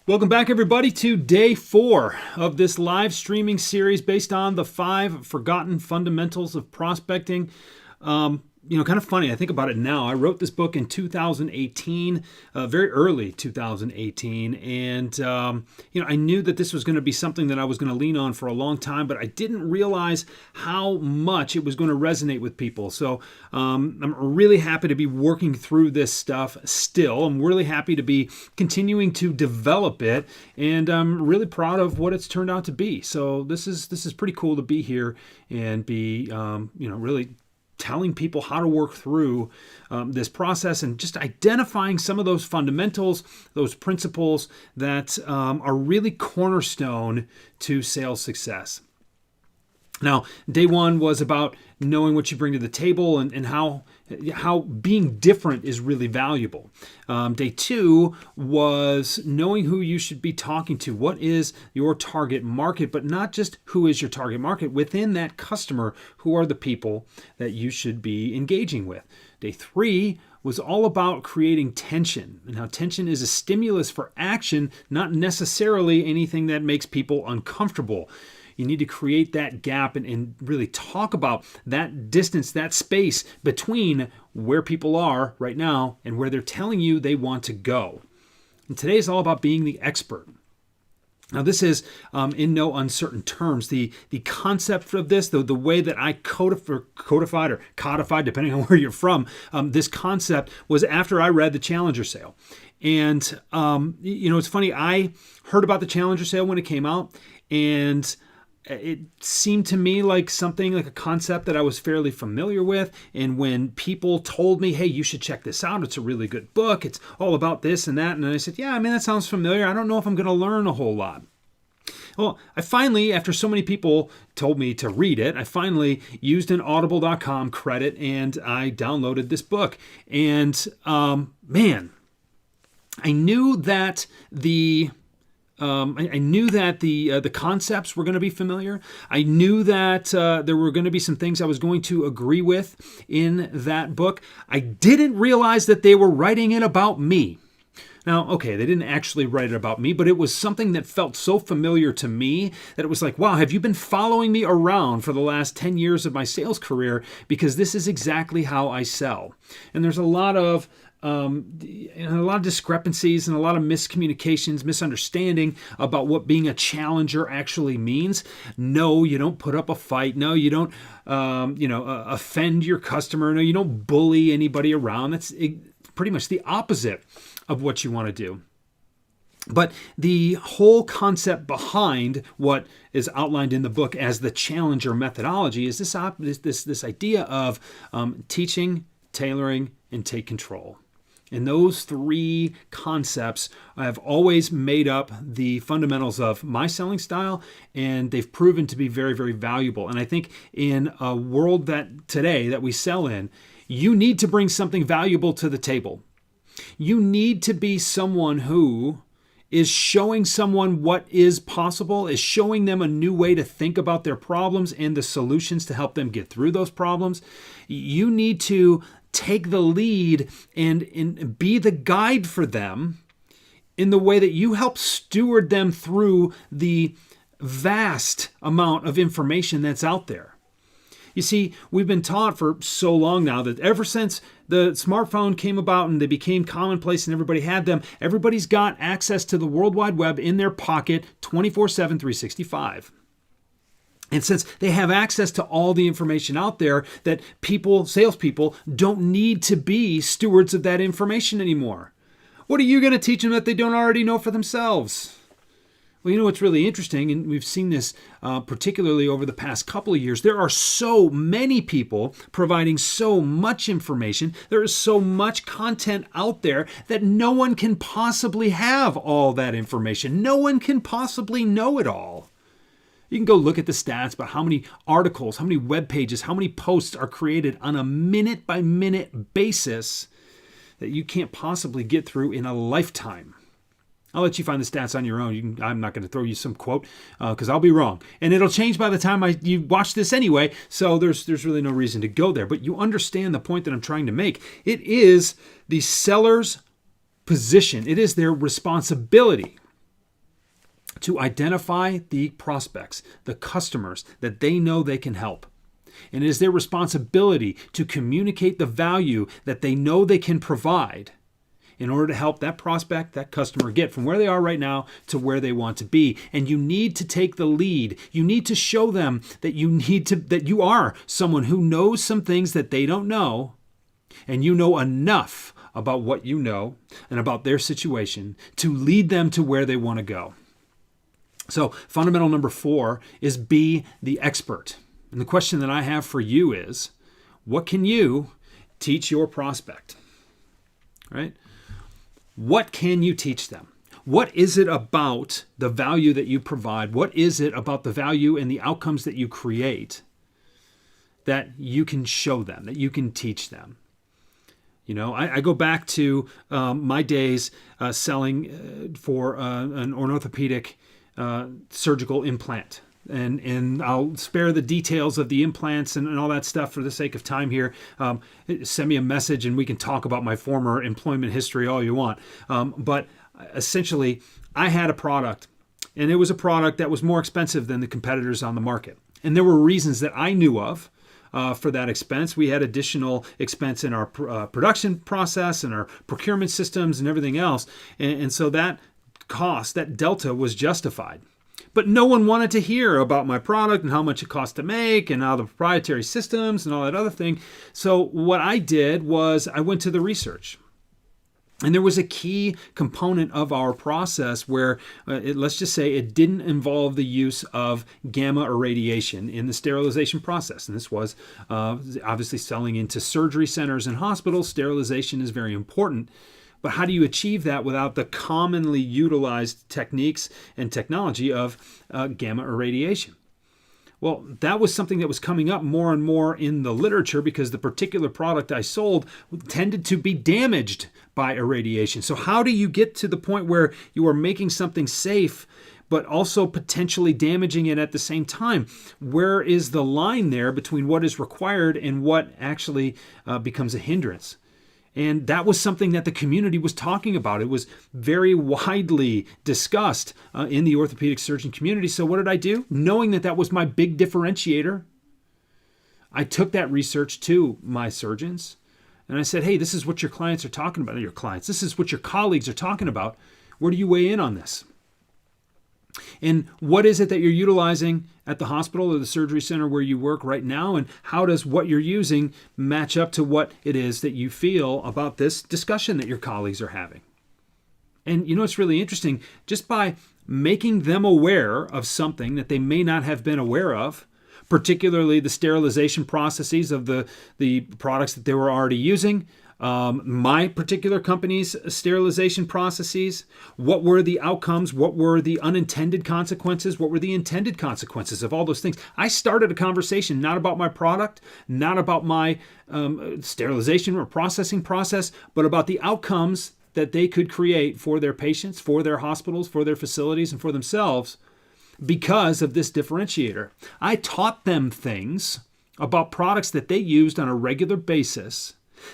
Welcome back, everybody, to day 4 of this live streaming series based on the 5 forgotten fundamentals of prospecting. Kind of funny. I think about it now. I wrote this book in 2018, very early 2018. And, I knew that this was going to be something that I was going to lean on for a long time, but I didn't realize how much it was going to resonate with people. So I'm really happy to be working through this stuff still. I'm really happy to be continuing to develop it. And I'm really proud of what it's turned out to be. So this is pretty cool to be here and be, really telling people how to work through this process and just identifying some of those fundamentals, those principles that are really cornerstone to sales success. Now, day 1 was about knowing what you bring to the table and how being different is really valuable. Day 2 was knowing who you should be talking to. What is your target market? But not just who is your target market. Within that customer, who are the people that you should be engaging with? Day 3 was all about creating tension and how tension is a stimulus for action, not necessarily anything that makes people uncomfortable. You need to create that gap and really talk about that distance, that space between where people are right now and where they're telling you they want to go. And today is all about being the expert. Now, this is in no uncertain terms. The concept of this, the way that I codified, depending on where you're from, this concept was after I read the Challenger Sale. And, it's funny, I heard about the Challenger Sale when it came out, and it seemed to me like something like a concept that I was fairly familiar with. And when people told me, hey, you should check this out, it's a really good book, it's all about this and that. And I said, yeah, that sounds familiar. I don't know if I'm going to learn a whole lot. Well, I finally, after so many people told me to read it, I finally used an audible.com credit and I downloaded this book. And I knew that the concepts were going to be familiar. I knew that there were going to be some things I was going to agree with in that book. I didn't realize that they were writing it about me. Now, okay, they didn't actually write it about me, but it was something that felt so familiar to me that it was like, wow, have you been following me around for the last 10 years of my sales career? Because this is exactly how I sell. And there's a lot of discrepancies and a lot of miscommunications, misunderstanding about what being a challenger actually means. No, you don't put up a fight. No, you don't, offend your customer. No, you don't bully anybody around. That's pretty much the opposite of what you want to do. But the whole concept behind what is outlined in the book as the challenger methodology is this idea of teaching, tailoring, and take control. And those 3 concepts have always made up the fundamentals of my selling style, and they've proven to be very, very valuable. And I think in a world that today that we sell in, you need to bring something valuable to the table. You need to be someone who is showing someone what is possible, is showing them a new way to think about their problems and the solutions to help them get through those problems. You need to take the lead and be the guide for them in the way that you help steward them through the vast amount of information that's out there. You see, we've been taught for so long now that ever since the smartphone came about and they became commonplace and everybody had them, everybody's got access to the World Wide Web in their pocket 24/7, 365. And since they have access to all the information out there, that salespeople don't need to be stewards of that information anymore. What are you going to teach them that they don't already know for themselves? Well, what's really interesting, and we've seen this particularly over the past couple of years, there are so many people providing so much information. There is so much content out there that no one can possibly have all that information. No one can possibly know it all. You can go look at the stats about how many articles, how many web pages, how many posts are created on a minute-by-minute basis that you can't possibly get through in a lifetime. I'll let you find the stats on your own. I'm not going to throw you some quote because I'll be wrong. And it'll change by the time you watch this anyway, so there's really no reason to go there. But you understand the point that I'm trying to make. It is the seller's position. It is their responsibility to identify the prospects, the customers that they know they can help. And it is their responsibility to communicate the value that they know they can provide in order to help that prospect, that customer get from where they are right now to where they want to be. And you need to take the lead. You need to show them that that you are someone who knows some things that they don't know, and you know enough about what you know and about their situation to lead them to where they want to go. So fundamental number 4 is be the expert. And the question that I have for you is, what can you teach your prospect? Right? What can you teach them? What is it about the value that you provide? What is it about the value and the outcomes that you create that you can show them, that you can teach them? You know, I go back to my days selling for an orthopedic surgical implant. And I'll spare the details of the implants and all that stuff for the sake of time here. Send me a message and we can talk about my former employment history all you want. But essentially, I had a product, and it was a product that was more expensive than the competitors on the market. And there were reasons that I knew of for that expense. We had additional expense in our production process and our procurement systems and everything else. And so that cost, that delta, was justified. But no one wanted to hear about my product and how much it cost to make and all the proprietary systems and all that other thing. So what I did was I went to the research. And there was a key component of our process where, let's just say, it didn't involve the use of gamma irradiation in the sterilization process. And this was obviously selling into surgery centers and hospitals. Sterilization is very important. But how do you achieve that without the commonly utilized techniques and technology of gamma irradiation? Well, that was something that was coming up more and more in the literature because the particular product I sold tended to be damaged by irradiation. So how do you get to the point where you are making something safe but also potentially damaging it at the same time? Where is the line there between what is required and what actually becomes a hindrance? And that was something that the community was talking about. It was very widely discussed in the orthopedic surgeon community. So what did I do? Knowing that that was my big differentiator, I took that research to my surgeons and I said, hey, this is what your clients are talking about, your clients. This is what your colleagues are talking about. Where do you weigh in on this? And what is it that you're utilizing at the hospital or the surgery center where you work right now? And how does what you're using match up to what it is that you feel about this discussion that your colleagues are having? And you know, it's really interesting. Just by making them aware of something that they may not have been aware of, particularly the sterilization processes of the products that they were already using, my particular company's sterilization processes, what were the outcomes, what were the unintended consequences, what were the intended consequences of all those things. I started a conversation not about my product, not about my sterilization or processing process, but about the outcomes that they could create for their patients, for their hospitals, for their facilities, and for themselves because of this differentiator. I taught them things about products that they used on a regular basis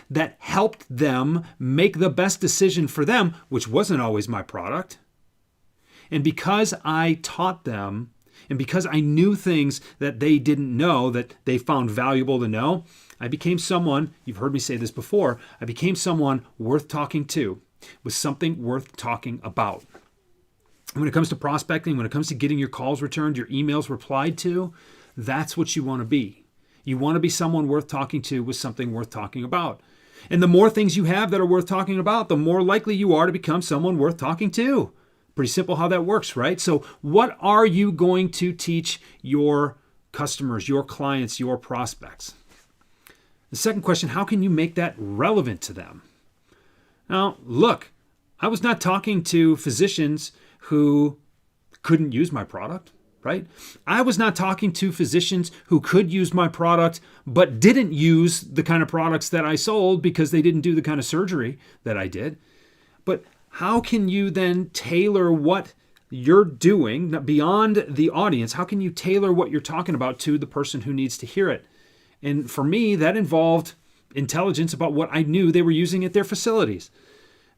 that helped them make the best decision for them, which wasn't always my product. And because I taught them, and because I knew things that they didn't know, that they found valuable to know, I became someone, you've heard me say this before, I became someone worth talking to, with something worth talking about. When it comes to prospecting, when it comes to getting your calls returned, your emails replied to, that's what you want to be. You want to be someone worth talking to with something worth talking about. And the more things you have that are worth talking about, the more likely you are to become someone worth talking to. Pretty simple how that works, right? So what are you going to teach your customers, your clients, your prospects? The second question, how can you make that relevant to them? Now, look, I was not talking to physicians who couldn't use my product. Right? I was not talking to physicians who could use my product but didn't use the kind of products that I sold because they didn't do the kind of surgery that I did. But how can you then tailor what you're doing beyond the audience? How can you tailor what you're talking about to the person who needs to hear it? And for me, that involved intelligence about what I knew they were using at their facilities.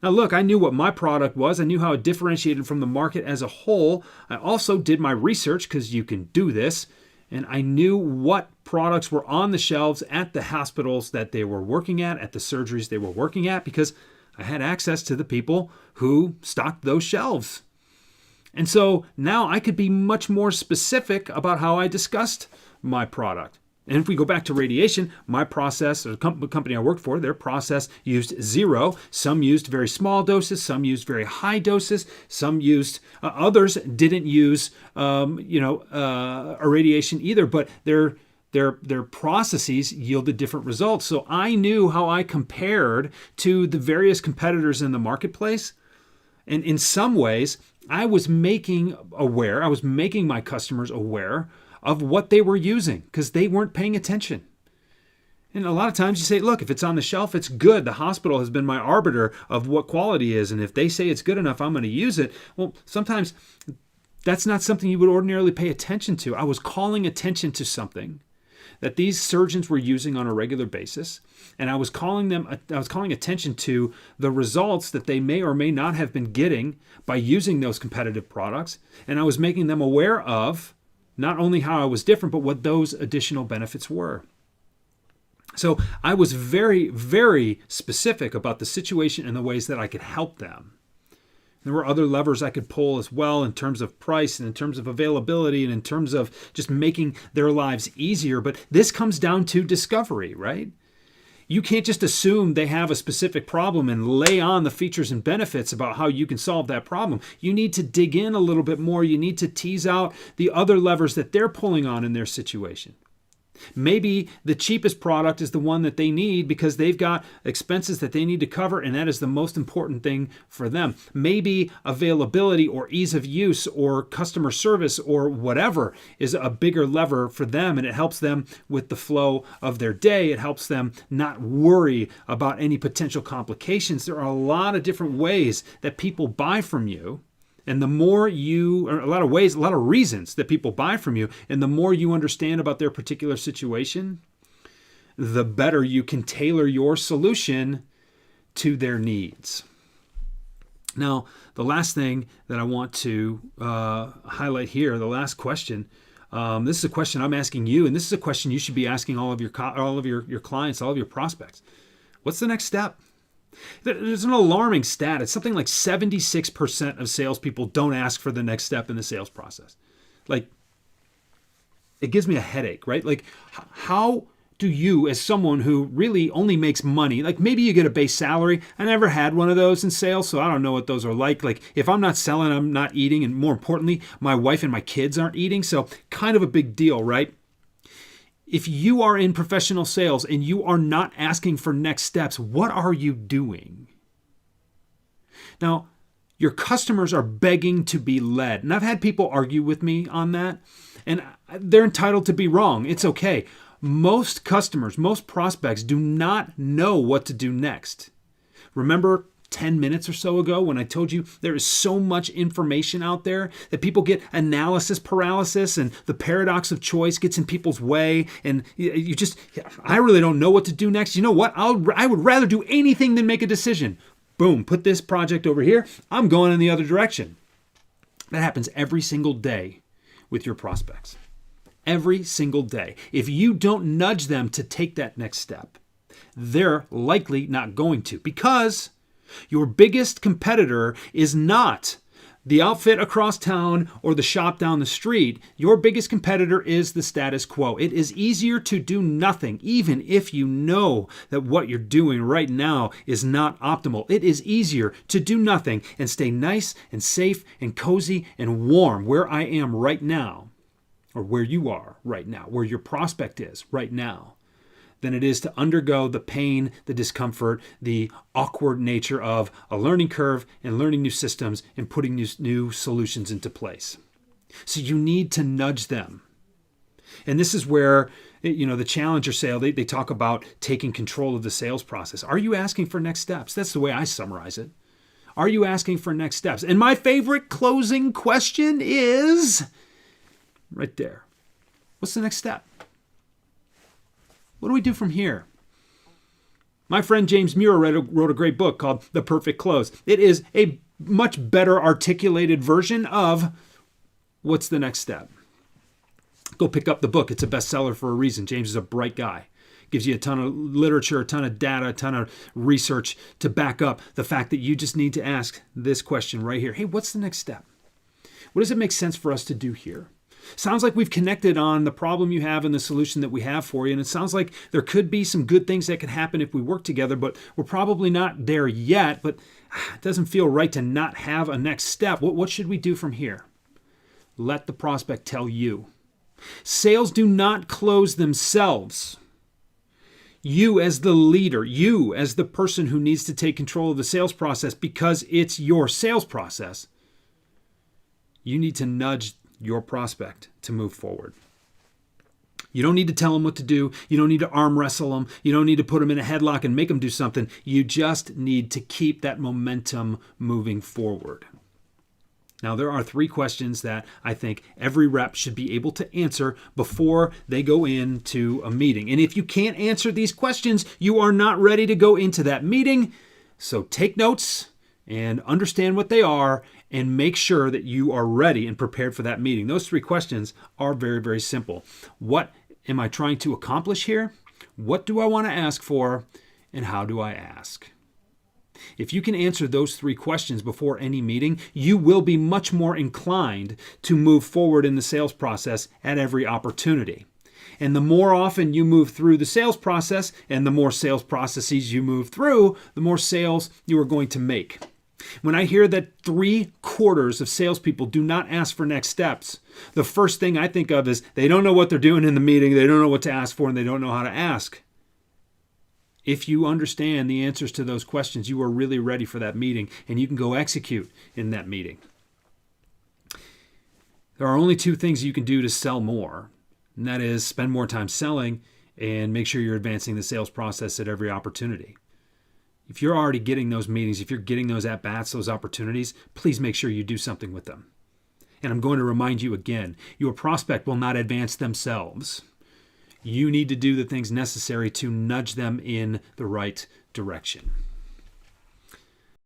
Now look, I knew what my product was. I knew how it differentiated from the market as a whole. I also did my research, because you can do this, and I knew what products were on the shelves at the hospitals that they were working at the surgeries they were working at, because I had access to the people who stocked those shelves. And so now I could be much more specific about how I discussed my product. And if we go back to radiation, my process, or the company I worked for, their process used 0. Some used very small doses. Some used very high doses. Some used, others didn't use, irradiation either, but their processes yielded different results. So I knew how I compared to the various competitors in the marketplace. And in some ways, I was making my customers aware of what they were using, because they weren't paying attention. And a lot of times you say, look, if it's on the shelf, it's good. The hospital has been my arbiter of what quality is. And if they say it's good enough, I'm going to use it. Well, sometimes that's not something you would ordinarily pay attention to. I was calling attention to something that these surgeons were using on a regular basis. And I was calling attention to the results that they may or may not have been getting by using those competitive products. And I was making them aware of not only how I was different, but what those additional benefits were. So I was very, very specific about the situation and the ways that I could help them. There were other levers I could pull as well, in terms of price and in terms of availability and in terms of just making their lives easier. But this comes down to discovery, right? You can't just assume they have a specific problem and lay on the features and benefits about how you can solve that problem. You need to dig in a little bit more. You need to tease out the other levers that they're pulling on in their situation. Maybe the cheapest product is the one that they need because they've got expenses that they need to cover, and that is the most important thing for them. Maybe availability or ease of use or customer service or whatever is a bigger lever for them, and it helps them with the flow of their day. It helps them not worry about any potential complications. There are a lot of different ways that people buy from you. And the more a lot of reasons that people buy from you, and the more you understand about their particular situation, the better you can tailor your solution to their needs. Now, the last thing that I want to highlight here, the last question, this is a question I'm asking you, and this is a question you should be asking all of your clients, all of your prospects. What's the next step? There's an alarming stat. It's something like 76% of salespeople don't ask for the next step in the sales process. Like, it gives me a headache, right? Like, how do you, as someone who really only makes money, like maybe you get a base salary. I never had one of those in sales, so I don't know what those are like. Like, if I'm not selling, I'm not eating. And more importantly, my wife and my kids aren't eating. So kind of a big deal, right? If you are in professional sales and you are not asking for next steps, what are you doing? Now, your customers are begging to be led. And I've had people argue with me on that, and they're entitled to be wrong. It's okay. Most customers, most prospects do not know what to do next. Remember 10 minutes or so ago when I told you there is so much information out there that people get analysis paralysis, and the paradox of choice gets in people's way, and I really don't know what to do next. You know what? I would rather do anything than make a decision. Boom, put this project over here. I'm going in the other direction. That happens every single day with your prospects. Every single day. If you don't nudge them to take that next step, they're likely not going to, because your biggest competitor is not the outfit across town or the shop down the street. Your biggest competitor is the status quo. It is easier to do nothing, even if you know that what you're doing right now is not optimal. It is easier to do nothing and stay nice and safe and cozy and warm where I am right now, or where you are right now, where your prospect is right now, than it is to undergo the pain, the discomfort, the awkward nature of a learning curve and learning new systems and putting new solutions into place. So you need to nudge them. And this is where, the challenger sale, they talk about taking control of the sales process. Are you asking for next steps? That's the way I summarize it. Are you asking for next steps? And my favorite closing question is right there. What's the next step? What do we do from here? My friend James Muir wrote a great book called The Perfect Close. It is a much better articulated version of what's the next step. Go pick up the book. It's a bestseller for a reason. James is a bright guy. Gives you a ton of literature, a ton of data, a ton of research to back up the fact that you just need to ask this question right here. Hey, what's the next step? What does it make sense for us to do here? Sounds like we've connected on the problem you have and the solution that we have for you. And it sounds like there could be some good things that could happen if we work together, but we're probably not there yet. But it doesn't feel right to not have a next step. What should we do from here? Let the prospect tell you. Sales do not close themselves. You as the leader, you as the person who needs to take control of the sales process because it's your sales process, you need to nudge your prospect to move forward. You don't need to tell them what to do. You don't need to arm wrestle them. You don't need to put them in a headlock and make them do something. You just need to keep that momentum moving forward. Now, there are 3 questions that I think every rep should be able to answer before they go into a meeting. And if you can't answer these questions, you are not ready to go into that meeting. So take notes and understand what they are and make sure that you are ready and prepared for that meeting. Those 3 questions are very, very simple. What am I trying to accomplish here? What do I want to ask for? And how do I ask? If you can answer those 3 questions before any meeting, you will be much more inclined to move forward in the sales process at every opportunity. And the more often you move through the sales process and the more sales processes you move through, the more sales you are going to make. When I hear that 3/4 of salespeople do not ask for next steps, the first thing I think of is they don't know what they're doing in the meeting, they don't know what to ask for, and they don't know how to ask. If you understand the answers to those questions, you are really ready for that meeting, and you can go execute in that meeting. There are only 2 things you can do to sell more, and that is spend more time selling and make sure you're advancing the sales process at every opportunity. If you're already getting those meetings, if you're getting those at-bats, those opportunities, please make sure you do something with them. And I'm going to remind you again, your prospect will not advance themselves. You need to do the things necessary to nudge them in the right direction.